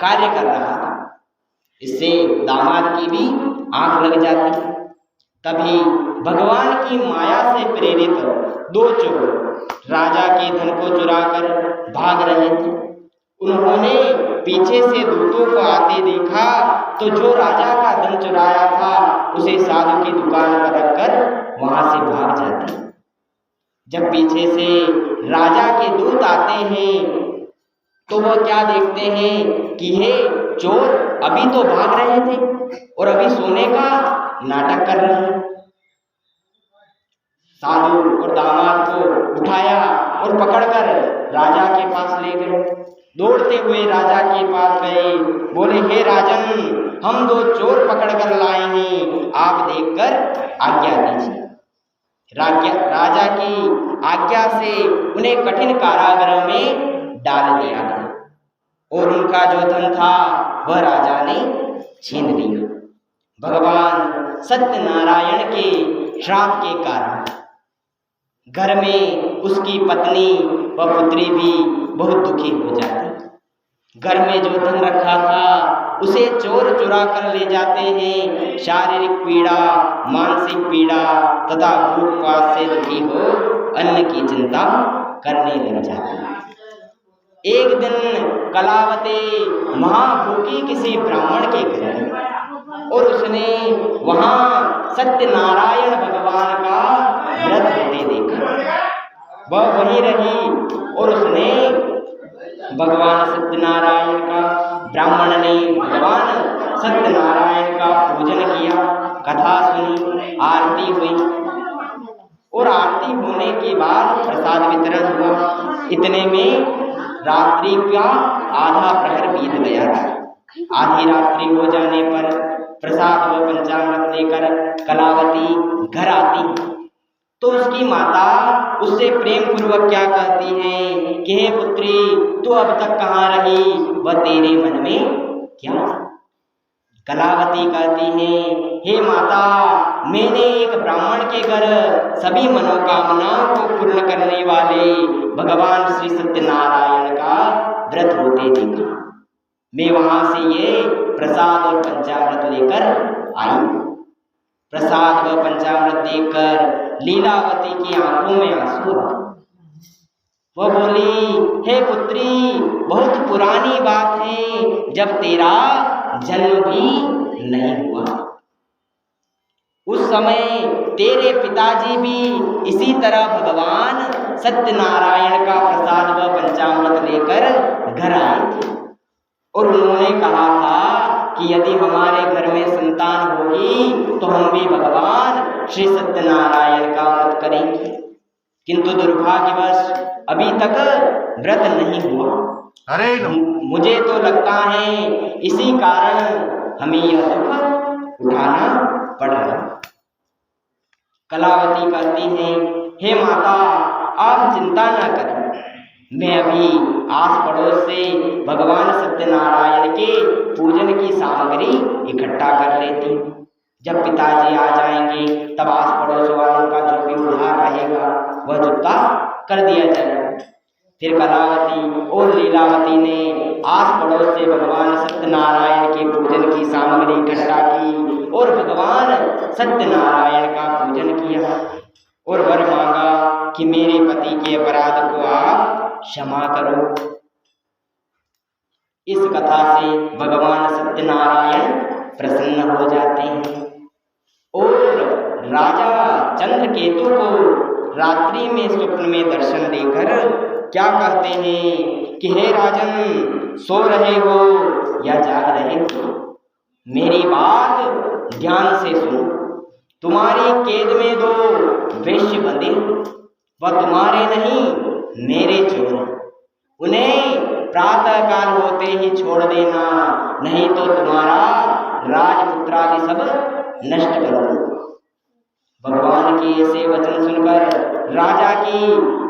कार्य कर रहा था, इससे दामाद की भी आंख लग जाती। तभी भगवान की माया से प्रेरित दो चोर राजा के धन को चुराकर भाग रहे थे। उन्होंने पीछे से दूतों को आते देखा तो जो राजा का धन चुराया था उसे साधु की दुकान पर रखकर वहां से भाग जाते। जब पीछे से राजा के दूत आते हैं तो वह क्या देखते हैं कि हे चोर अभी तो भाग रहे थे और अभी सोने का नाटक कर रहे हैं। साधु और दामाद को उठाया और पकड़कर राजा के पास ले गए। दौड़ते हुए राजा के पास गए, बोले हे राजन, हम दो चोर पकड़ कर लाए हैं, आप देखकर आज्ञा दीजिए। राजा की आज्ञा से उन्हें कठिन कारागृह में डाल दिया गया और उनका जो धन था वह राजा ने छीन लिया। भगवान सत्यनारायण के श्राप के कारण घर में उसकी पत्नी व पुत्री भी बहुत दुखी हो जाती। घर में जो धन रखा था उसे चोर चुरा कर ले जाते हैं। शारीरिक पीड़ा, मानसिक पीड़ा तथा भूख प्यास से दुखी हो अन्न की चिंता करने लग जाते हैं। एक दिन कलावती महाभूखी किसी ब्राह्मण के घर गई और उसने वहां सत्यनारायण भगवान का व्रत होते देखा। वह वहीं रही और उसने भगवान सत्यनारायण का, ब्राह्मण ने भगवान सत्यनारायण का पूजन किया, कथा सुनी, आरती हुई और आरती होने के बाद प्रसाद वितरण हुआ। इतने में रात्रि का आधा प्रहर बीत गया था। आधी रात्रि हो जाने पर प्रसाद व पंचामृत लेकर कलावती घर आती तो उसकी माता उससे प्रेम पूर्वक क्या कहती है कि हे पुत्री, तू अब तक कहाँ रही, वह तेरे मन में क्या? कलावती कहती है, हे माता, मैंने एक ब्राह्मण के घर सभी मनोकामनाओं को पूर्ण करने वाले भगवान श्री सत्यनारायण का व्रत होते देखा। मैं वहां से ये प्रसाद और पंचामृत लेकर आई। प्रसाद व पंचामृत देखकर लीलावती की आंखों में आंसू आ। वह बोली, हे पुत्री, बहुत पुरानी बात है जब तेरा जन्म भी नहीं हुआ। उस समय तेरे पिताजी भी इसी तरह भगवान सत्यनारायण का प्रसाद व पंचामृत लेकर घर आए थे। और उन्होंने कहा था कि यदि हमारे घर में संतान होगी तो हम भी भगवान श्री सत्यनारायण का व्रत करेंगे, किंतु दुर्भाग्यवश अभी तक व्रत नहीं हुआ। हरे नम। मुझे तो लगता है इसी कारण हमें यह दुख उठाना पड़ रहा। कलावती कहती हैं, हे माता आप चिंता न करें, मैं अभी आस पड़ोस से भगवान सत्यनारायण के पूजन की सामग्री इकट्ठा कर लेती हूँ। जब पिताजी आ जाएंगे तब आस पड़ोस वालों का जो भी उधार रहेगा वह चुकता कर दिया जाएगा। फिर कलावती और लीलावती ने आस पड़ोस से भगवान सत्यनारायण के पूजन की सामग्री इकट्ठा की और भगवान सत्यनारायण का पूजन किया और वर मांगा कि मेरे पति के अपराध को आप क्षमा करो। इस कथा से भगवान सत्यनारायण प्रसन्न हो जाते हैं और राजा चंद्रकेतु को रात्रि में स्वप्न में दर्शन देकर क्या कहते हैं कि हे राजन, सो रहे हो या जाग रहे हो, मेरी बात ध्यान से सुनो। तुम्हारी कैद में 2 वेश्य बंधे, वह तुम्हारे नहीं मेरे चोर, उन्हें प्रातः काल होते ही छोड़ देना, नहीं तो तुम्हारा राजपुत्रादि सब नष्ट कर दो। भगवान के ऐसे वचन सुनकर राजा की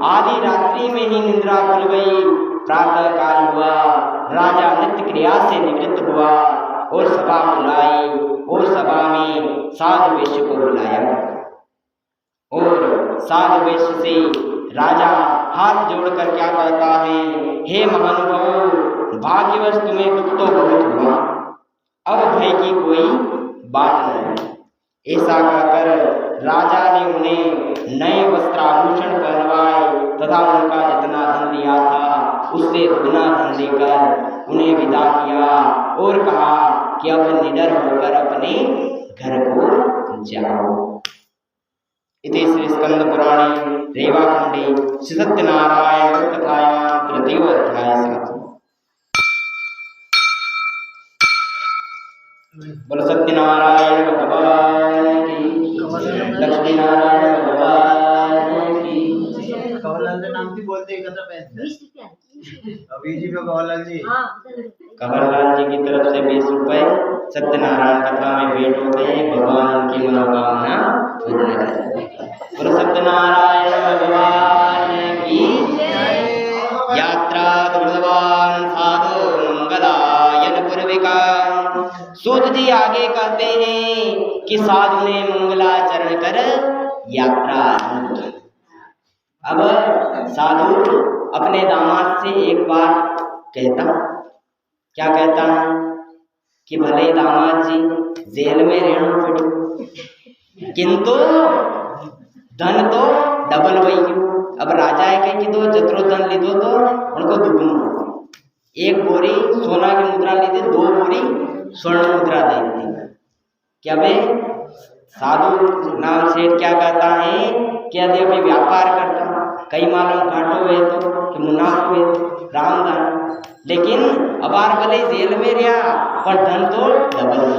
आधी रात्रि में ही निद्रा खुल गई। प्रातः काल हुआ, राजा नित्य क्रिया से निवृत्त हुआ और सभा बुलाई और सभा में साधु वेश्य को बुलाया और साधु वेश्य से राजा हाथ जोड़कर क्या कहता है, हे महानुभाव, भाग्यवश तुम्हें दुख तो बहुत हुआ, अब भय की कोई बात नहीं। ऐसा कहकर राजा ने उन्हें नए वस्त्राभूषण पहनवाए तथा उनका जितना धन दिया था उससे दुगना धन देकर उन्हें विदा किया और कहा कि अब निडर होकर अपने घर को जाओ। इति श्री स्कंद पुराणे रेवाखंडे श्री सत्यनारायण कथायां तृतीयो अध्याय। बोलो सत्यनारायण भगवान की, लक्ष्मी नारायण भगवान की। कमललाल नाम की बोलते एकत्र पैसे अभी जी पे कमललाल जी, कमललाल जी की तरफ से 20 रुपए सत्यनारायण कथा में भेंट होते हैं, भगवान उनकी मनोकामना पूर्ण करें। बोलो सत्यनारायण भगवान की। यात्रा दुर्लभान साधु मंगलायन पूर्विका। सूत जी आगे कहते हैं कि साधु ने मंगलाचरण कर यात्रा आरंभ की। अब साधु अपने दामाद से एक बार कहता, क्या कहता है कि भले दामाद जी जेल में रहना पड़े किंतु धन तो डबल वही। अब राजा है कि दो जत्रो धन ली दो तो उनको दुगुना, 1 बोरी सोना की मुद्रा ली थी, 2 बोरी स्वर्ण मुद्रा दे दी। क्या बे साधु नाम सेठ क्या कहता है कि यदि अभी व्यापार करता कई मालूम घाटो हुए तो कि मुनाफा हुए रामदान, लेकिन अबार भले जेल में रहा पर धन तो डबल हो।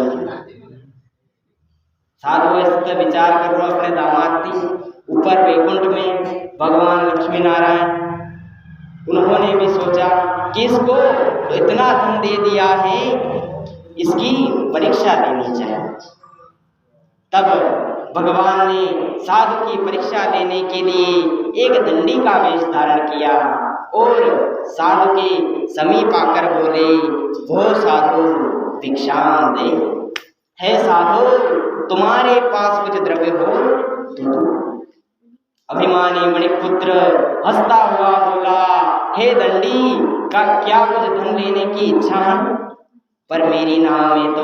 साधु ऐसे विचार कर लो अपने दामाद थी ऊपर वैकुंठ में भगवान लक्ष्मी नारायण, उन्होंने भी सोचा कि इसको तो इतना धन दे दिया है, इसकी परीक्षा लेनी चाहिए। तब भगवान ने साधु की परीक्षा लेने के लिए एक दंडी का वेश धारण किया और साधु के समीप आकर बोले, वो साधु भिक्षाम दे। है साधु तुम्हारे पास कुछ द्रव्य हो तो दो। अभिमानी मणिपुत्र हंसता हुआ बोला, हे दंडी का क्या कुछ धन लेने की इच्छा है, पर मेरी नाम में तो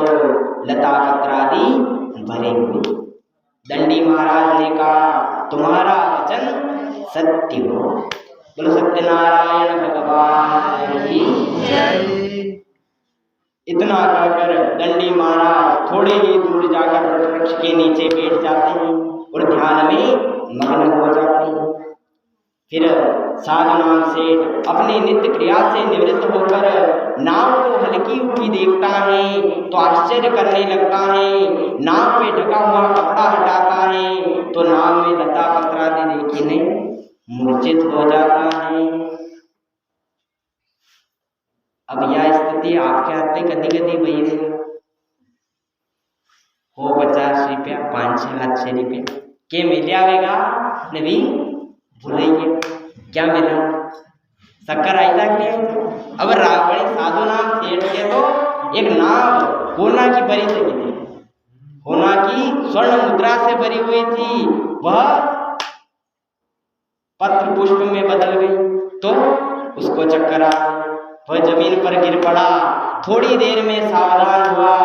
लता पत्रादि भरे हुए। दंडी महाराज ने कहा, तुम्हारा वचन सत्य हो। बोलो सत्यनारायण भगवान की जय। इतना कहकर दंडी महाराज थोड़े ही दूर जाकर वृक्ष के नीचे बैठ जाते हैं और ध्यान में मग्न हो जाते हैं। फिर साधुनाम सेठ अपनी नित्य क्रिया से निवृत्त होकर नाव को हल्की उठी देखता है तो आश्चर्य करने लगता है। नाव पे ढका हुआ कपड़ा हटाता है तो नाव में लता पत्रादि देखी नहीं मूर्छित हो जाता है। अब यह स्थिति आपके हाथ में कदी कदी वही रही हो 50 रुपया 500 रुपया के मिल आवेगा नबी भूलिए क्या मिला शक्कर आई था क्या। अब बड़े साधु नाम सेठ के तो एक नाव होना की भरी थी, होना की स्वर्ण मुद्रा से भरी हुई थी, वह पत्र पुष्प में बदल गई तो उसको चक्कर आ वह जमीन पर गिर पड़ा। थोड़ी देर में सावधान हुआ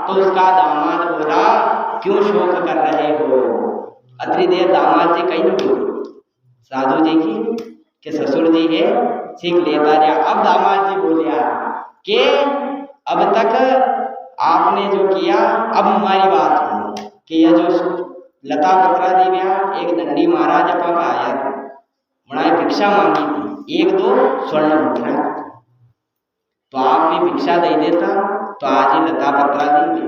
तो उसका दामाद बोला क्यों शोक कर रहे हो। अतरी देर दामाद जी कहीं नहीं साधु जी की कि ससुर जी है सीख लेता रहा। अब दामाद जी बोलिया कि अब तक आपने जो किया अब हमारी बात हो कि यह जो लता पत्रा देविया एक दंडी महाराज अपा आया था उन्होंने भिक्षा मांगी थी 1-2 स्वर्ण मुद्रा तो आप भी भिक्षा दे देता तो आज ही लता पत्रा देंगे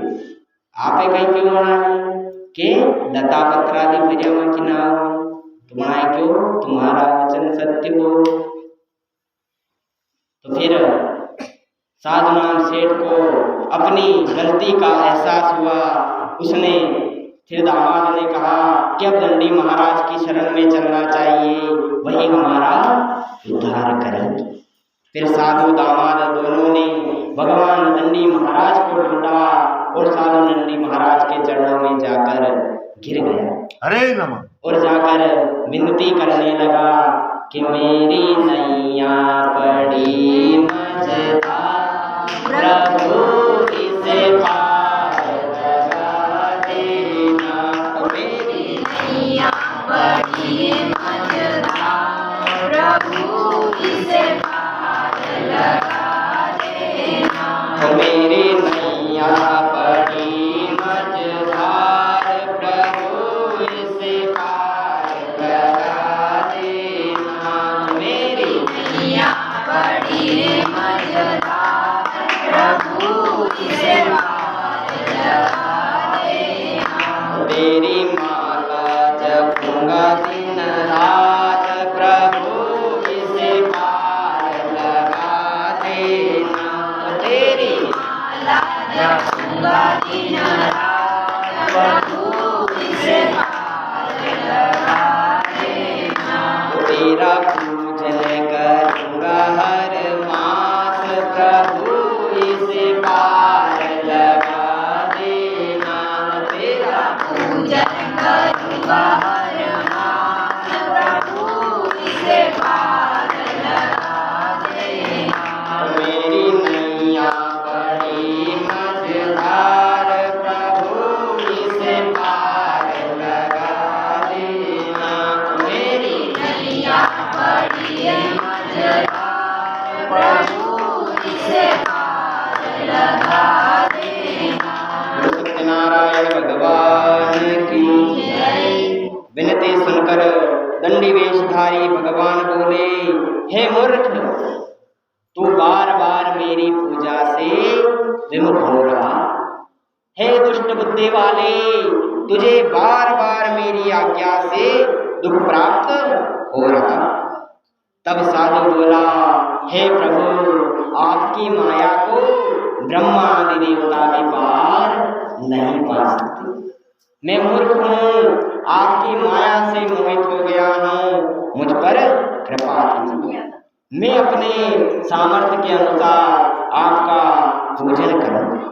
आप कहीं क्यों मना कि लता पत्रा दी भरिया की ना तुम्हारा क्यों तुम्हारा वचन सत्य हो। तो फिर साधु नाम सेठ को अपनी गलती का एहसास हुआ। उसने फिर दामाद ने कहा कि अब दंडी महाराज की शरण में चलना चाहिए वही हमारा उद्धार करेंगे। फिर साधु दामाद दोनों ने भगवान दंडी महाराज को ढूंढा और साधु दंडी महाराज के चरणों में जाकर गिर गया हरे नमः और जाकर विनती करने लगा कि मेरी नैया पड़ी मझधार प्रभु इसे पार लगा देना। मेरी नैया पड़ी मझधार प्रभु इसे पार लगा देना। मेरी नैया पड़ी मझधार प्रभु इसे पार लगा देना। मेरी नैया पड़ी मझधार प्रभु इसे पार लगा देना। तेरी माला जपूंगा दिन रात प्रभु इसे पार लगा देना। तेरी माला जपूंगा दिन रात प्रभु इसे पार लगा देना। तेरा पूजन करूंगा हर मास प्रभु इसे पार लगा देना। तेरा पूजन करूंगा हर मास प्रभु इसे पार लगा देना। मेरी नैया पड़ी मझधार प्रभु इसे पार लगा देना। मेरी नैया पड़ी मझधार प्रभु इसे पार लगा देना। सत्यनारायण भगवान की जय। विनती सुनकर दंडी वेशधारी भगवान बोले हे मूर्ख तू बार बार मेरी पूजा से विमुख हो रहा। हे दुष्ट बुद्धि वाले तुझे बार बार मेरी आज्ञा से दुख प्राप्त हो रहा। तब साधु बोला हे प्रभु आपकी माया को ब्रह्मा आदि देवता भी पार नहीं पा सकते। मैं मूर्ख हूँ आपकी माया से मोहित हो गया हूँ मुझ पर कृपा कीजिए। मैं अपने सामर्थ्य के अनुसार आपका पूजन करूँगा।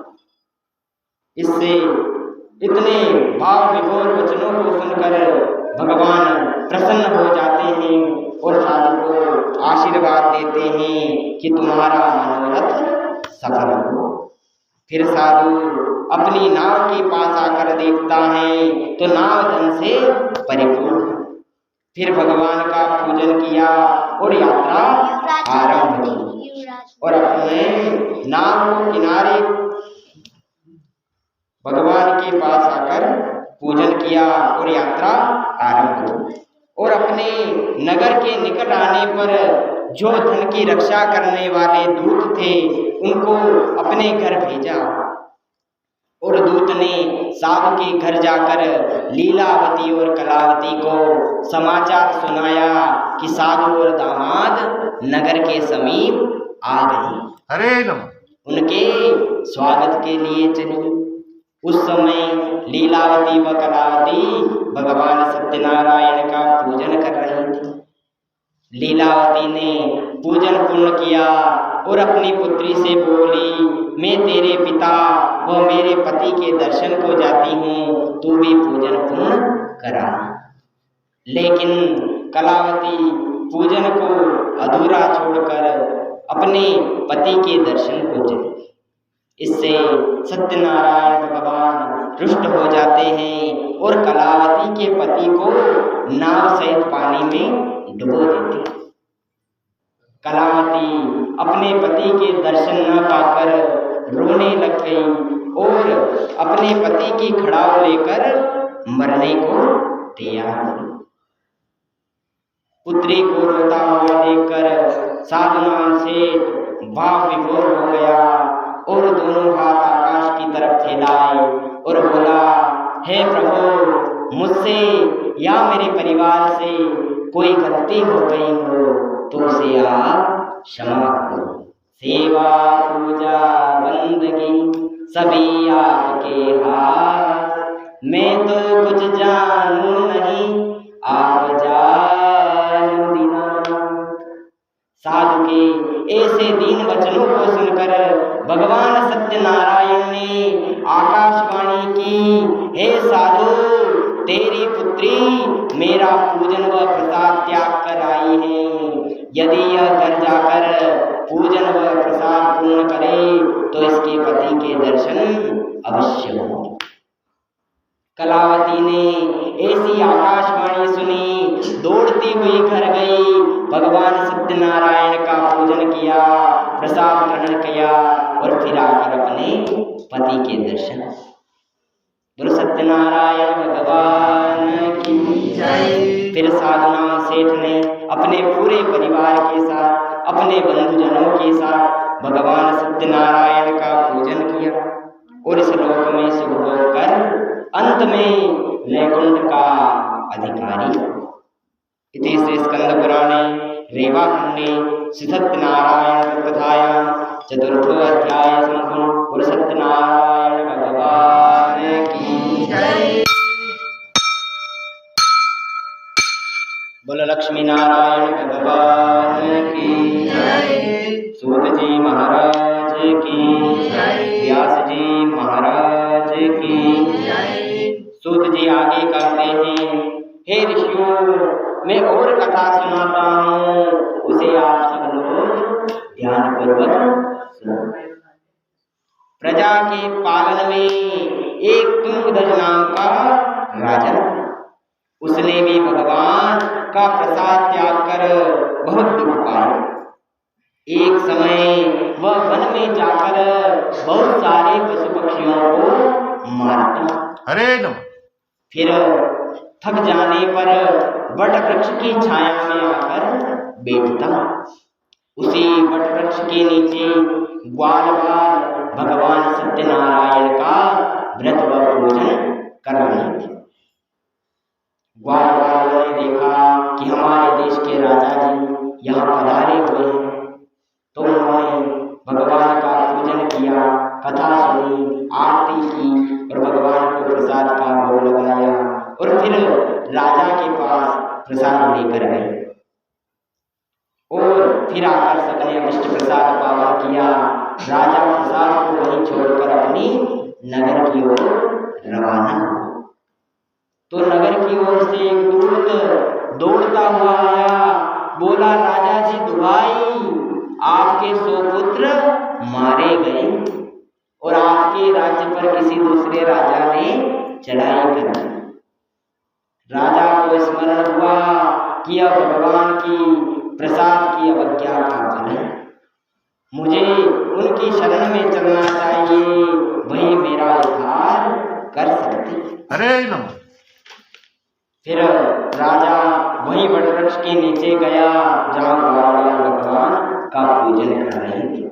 इससे इतने भाव विभोर वचनों को सुनकर भगवान प्रसन्न हो जाते हैं और साधु को आशीर्वाद देते हैं कि तुम्हारा मनोरथ सफल हो। फिर साधु अपनी नाव के पास आकर देखता है तो नाव धन से परिपूर्ण है। फिर भगवान का पूजन किया और यात्रा आरंभ की और अपने नाव को किनारे भगवान के पास आकर पूजन किया और यात्रा आरंभ की और अपने नगर के निकट आने पर जो धन की रक्षा करने वाले दूत थे उनको अपने घर भेजा। और दूत ने साधु के घर जाकर लीलावती और कलावती को समाचार सुनाया कि साधु और दामाद नगर के समीप आ गए। हरे नमः। उनके स्वागत के लिए चली। उस समय लीलावती व कलावती भगवान सत्यनारायण का पूजन कर रही थी। लीलावती ने पूजन पूर्ण किया और अपनी पुत्री से बोली, मैं तेरे पिता व मेरे पति के दर्शन को जाती हूँ, तू भी पूजन पूर्ण करा। लेकिन कलावती पूजन को अधूरा छोड़कर अपने पति के दर्शन को चली। इससे सत्यनारायण भगवान रुष्ट हो जाते हैं और कलावती के पति को नाव सहित पानी में डुबो देते। कलावती अपने पति के दर्शन न पाकर रोने लग गई और अपने पति की खड़ाऊ लेकर मरने को तैयार हुई। पुत्री को रोता हुआ देखकर साधुनाम से भाव विभोर हो गया और दोनों हाथ आकाश की तरफ फैलाए और बोला, हे प्रभु, मुझसे या मेरे परिवार से कोई गलती हो गई हो तो उसे आप क्षमा करो। सेवा पूजा बंदगी सभी आपके हाथ, मैं तो कुछ जानू नहीं, आप जानो दीनानाथ। साधु के ऐसे दीन वचनों को सुनकर भगवान सत्यनारायण ने आकाशवाणी की, हे साधु, तेरी पुत्री मेरा पूजन व प्रसाद त्याग कर आई है। यदि यह घर जाकर पूजन व प्रसाद पूर्ण करे तो इसके पति के दर्शन अवश्य हो। कलावती ने ऐसी आकाशवाणी सुनी, दौड़ती हुई घर गई, भगवान सत्यनारायण का पूजन किया, प्रसाद ग्रहण किया और फिर आकर अपने पति के दर्शन। गुरु सत्यनारायण भगवान की जय। फिर साधुनाम सेठ ने अपने पूरे परिवार के साथ, अपने बंधुजनों के साथ भगवान सत्यनारायण का पूजन किया और इस लोक में सुख भोग कर अंत में वैकुंठ का अधिकारी। इति श्री स्कंद पुराणे रेवाखंडे श्री सत्यनारायण कथायां चतुर्थो अध्याय संपूर्ण। गुरु सत्यनारायण भगवान की जय। बोलो लक्ष्मी नारायण भगवान की जय। सूत जी महाराज की जय। व्यास जी महाराज की जय। सूत जी आगे कहते हैं, हे ऋषियों, मैं और कथा सुनाता हूँ, उसे आप सब लोग ध्यान पूर्वक सुनो। प्रजा के पालन में एक तुंगध्वज नाम का राजा था। उसने भी भगवान का प्रसाद त्याग कर बहुत दुख पाया। एक समय वह वन में जाकर बहुत सारे पशु पक्षियों को मारता। हरे नमः। फिर थक जाने पर वट वृक्ष की छाया में आकर बैठता। उसी वट वृक्ष के नीचे ग्वाल भगवान सत्यनारायण का व्रत व पूजन कर रहे थे। ग्वाल ने देखा कि हमारे देश के राजा जी यहाँ पधारे हुए हैं, तो उन्होंने भगवान का पूजन किया, कथा सुनी, आरती की और भगवान को प्रसाद का भोग लगाया और फिर राजा के पास प्रसाद लेकर गए और फिर आकर सबने अभिष्ट प्रसाद पावन किया। राजा प्रसाद को वहीं छोड़कर अपनी नगर की ओर रवाना हुआ। तो नगर की ओर से एक दूत दौड़ता हुआ आया, बोला, राजा जी दुहाई, आपके 100 पुत्र मारे गए और आपके राज्य पर किसी दूसरे राजा ने चढ़ाई कर दी। राजा को स्मरण हुआ कि अब भगवान की प्रसाद की अवज्ञा का फल है, मुझे उनकी शरण में चलना चाहिए, वही मेरा उद्धार कर सकते। हरे नमः। फिर राजा वहीं वटवृक्ष के नीचे गया जहाँ ग्वाल भगवान का पूजन कर रहे थे।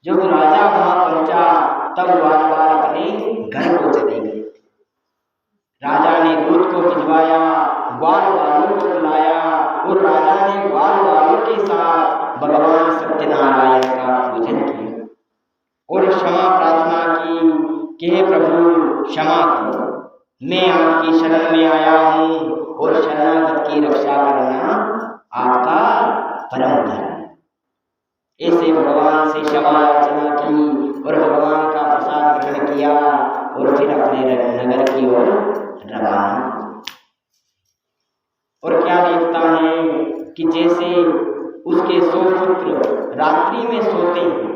जब राजा वहां पहुंचा तब ग्वाल अपने घर को चले गए। राजा ने दूत को भिजवाया, ग्वाल वालों को बुलाया और राजा ने ग्वाल वालों के साथ भगवान सत्यनारायण का पूजन किया और क्षमा प्रार्थना की कि हे प्रभु क्षमा करो, मैं आपकी शरण में आया हूँ और शरणागत की रक्षा करना आपका परम धर्म है। ऐसे भगवान से क्षमा याचना की और भगवान का प्रसाद ग्रहण किया और फिर अपने नगर की ओर रवाना। और क्या देखता है कि जैसे उसके 100 पुत्र रात्रि में सोते हैं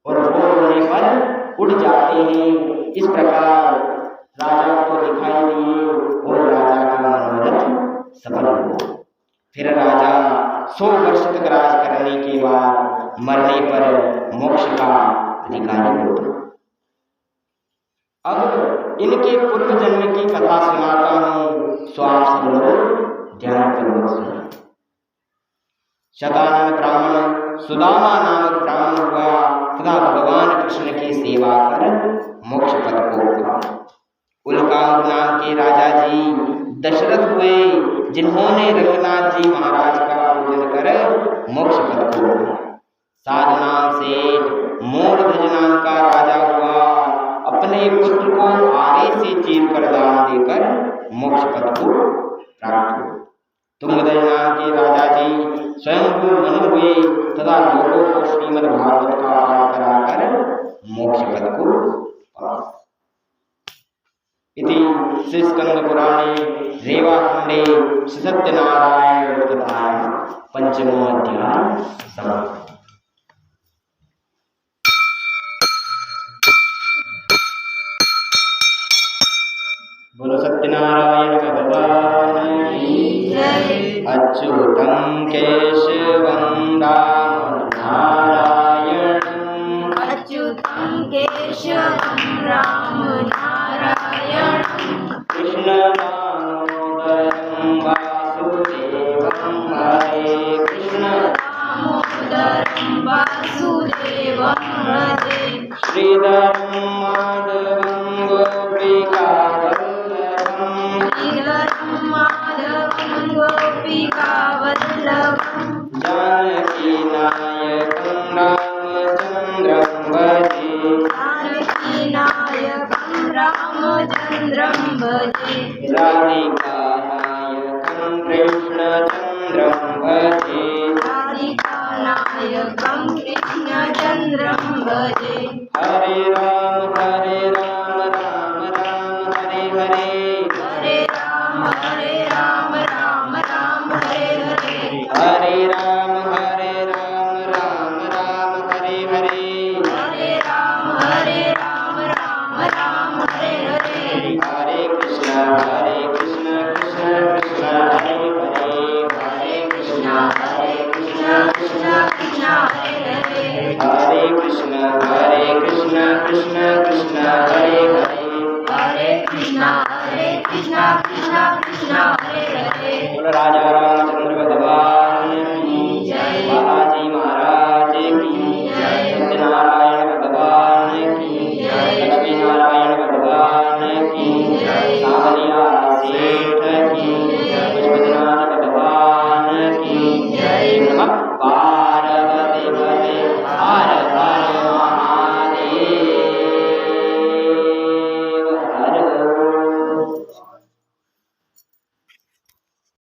और भोर होने पर उठ जाते हैं, इस प्रकार राजा को दिखाई दिए और राजा का मनोरथ सफल हुआ। फिर राजा 100 वर्ष तक राज करने के बाद मरने पर मोक्ष का अधिकारी होता। अब इनके पूर्व जन्म की कथा सुनाता हूँ, सो आप सब लोग ध्यानपूर्वक सुनो। शतानन ब्राह्मण सुदामा नामक ब्राह्मण हुआ तथा भगवान कृष्ण की सेवा कर मोक्ष पद को पाया। उल्कामुख नाम के राजा जी दशरथ हुए, जिन्होंने रंगनाथ जी महाराज का पूजन कर मोक्ष पद को पाया। साध नाम से मोरध्वज नाम का राजा हुआ, अपने पुत्र को आरे से चीर कर दान देकर मोक्ष पद को प्राप्त हुआ। तुंगध्वज नाम के राजा जी स्वयं मनु हुए तथा लोगों को श्रीमद् भागवत का पाठ कराकर मोक्ष पद को पाया। इति श्री स्कंद पुराणे रेवाखंडे सत्यनारायण कथायां पंचमो अध्याय समाप्त। बोलो सत्यनारायण भगवान की जय। अच्युतं केशवं राम नारायणं, अच्युतं केशवं राम नारायणं, कृष्ण दामोदरं वासुदेवं हरे कृष्ण दामोदरं वासुदेवं हरे, श्रीधरं माधवं गोपिकावल्लभं, श्रीधरं माधवं गोपिकावल्लभं, जानकीनायकं रामचन्द्रं भजे, जानकीनायकं रामचन्द्रं भजे, राधिकानायकं कृष्णचन्द्रं भजे, राधिकानायकं कृष्णचन्द्रं भजे। हरे राम राम राम हरे हरे, हरे राम राम राम हरे हरे, हरे राम राम हरे हरे, हरे राम राम हरे हरे, हरे कृष्ण कृष्ण कृष्ण हरे हरे, हरे कृष्ण कृष्ण कृष्ण हरे हरे, हरे कृष्ण कृष्ण कृष्ण हरे हरे, हरे कृष्ण कृष्ण कृष्ण हरे हरे। बोलो राजा रामचंद्र भगवान